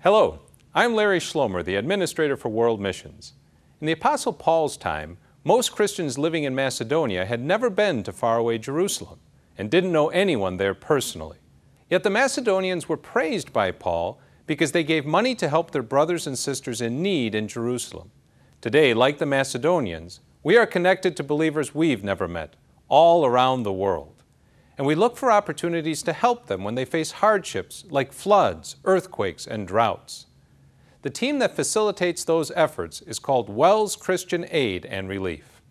Hello, I'm Larry Schlomer, the Administrator for World Missions. In the Apostle Paul's time, most Christians living in Macedonia had never been to faraway Jerusalem and didn't know anyone there personally. Yet the Macedonians were praised by Paul because they gave money to help their brothers and sisters in need in Jerusalem. Today, like the Macedonians, we are connected to believers we've never met, all around the world. And we look for opportunities to help them when they face hardships like floods, earthquakes, and droughts. The team that facilitates those efforts is called WELS Christian Aid and Relief.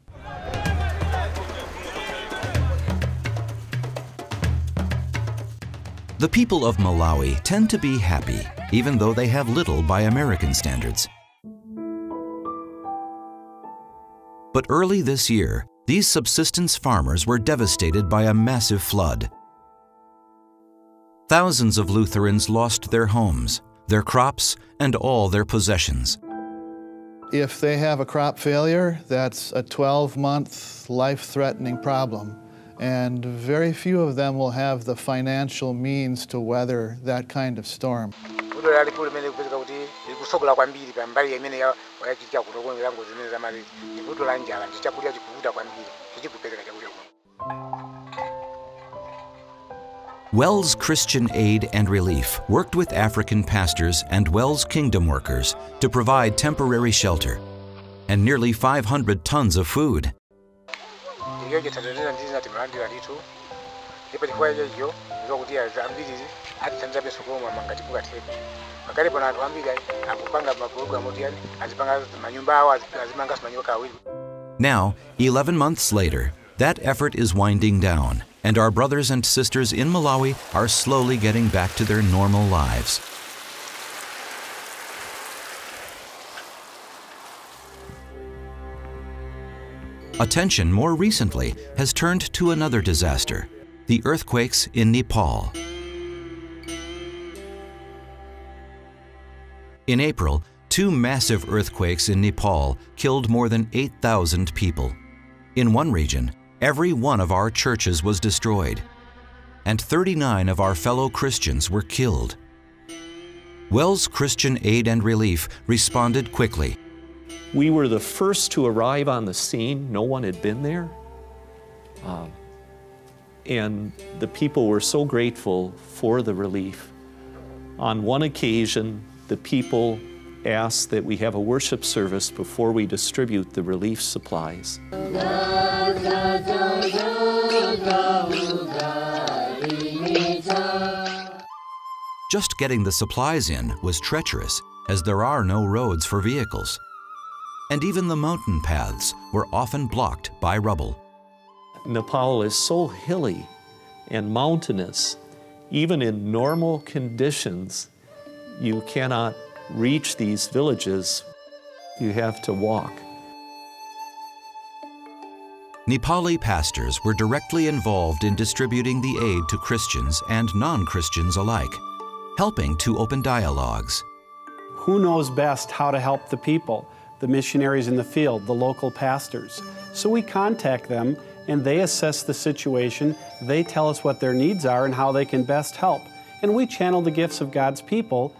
The people of Malawi tend to be happy, even though they have little by American standards. But early this year, these subsistence farmers were devastated by a massive flood. Thousands of Lutherans lost their homes, their crops, and all their possessions. If they have a crop failure, that's a 12-month life-threatening problem, and very few of them will have the financial means to weather that kind of storm. WELS Christian Aid and Relief worked with African pastors and WELS Kingdom workers to provide temporary shelter and nearly 500 tons of food. Now, 11 months later, that effort is winding down, and our brothers and sisters in Malawi are slowly getting back to their normal lives. Attention more recently has turned to another disaster, the earthquakes in Nepal. In April, 2 massive earthquakes in Nepal killed more than 8,000 people. In one region, every one of our churches was destroyed, and 39 of our fellow Christians were killed. WELS Christian Aid and Relief responded quickly. We were the first to arrive on the scene. No one had been there. And the people were so grateful for the relief. On one occasion, the people asked that we have a worship service before we distribute the relief supplies. Just getting the supplies in was treacherous, as there are no roads for vehicles. And even the mountain paths were often blocked by rubble. Nepal is so hilly and mountainous. Even in normal conditions, you cannot reach these villages. You have to walk. Nepali pastors were directly involved in distributing the aid to Christians and non-Christians alike, helping to open dialogues. Who knows best how to help the people? The missionaries in the field, the local pastors. So we contact them and they assess the situation. They tell us what their needs are and how they can best help. And we channel the gifts of God's people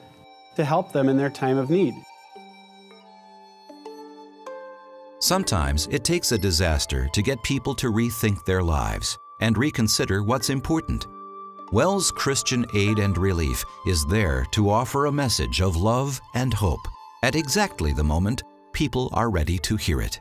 to help them in their time of need. Sometimes it takes a disaster to get people to rethink their lives and reconsider what's important. WELS Christian Aid and Relief is there to offer a message of love and hope at exactly the moment people are ready to hear it.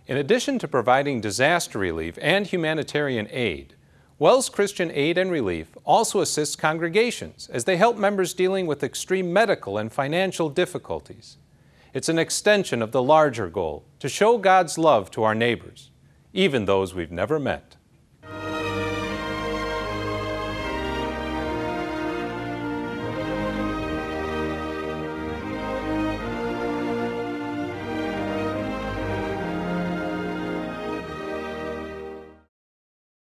In addition to providing disaster relief and humanitarian aid, WELS Christian Aid and Relief also assists congregations as they help members dealing with extreme medical and financial difficulties. It's an extension of the larger goal to show God's love to our neighbors, even those we've never met.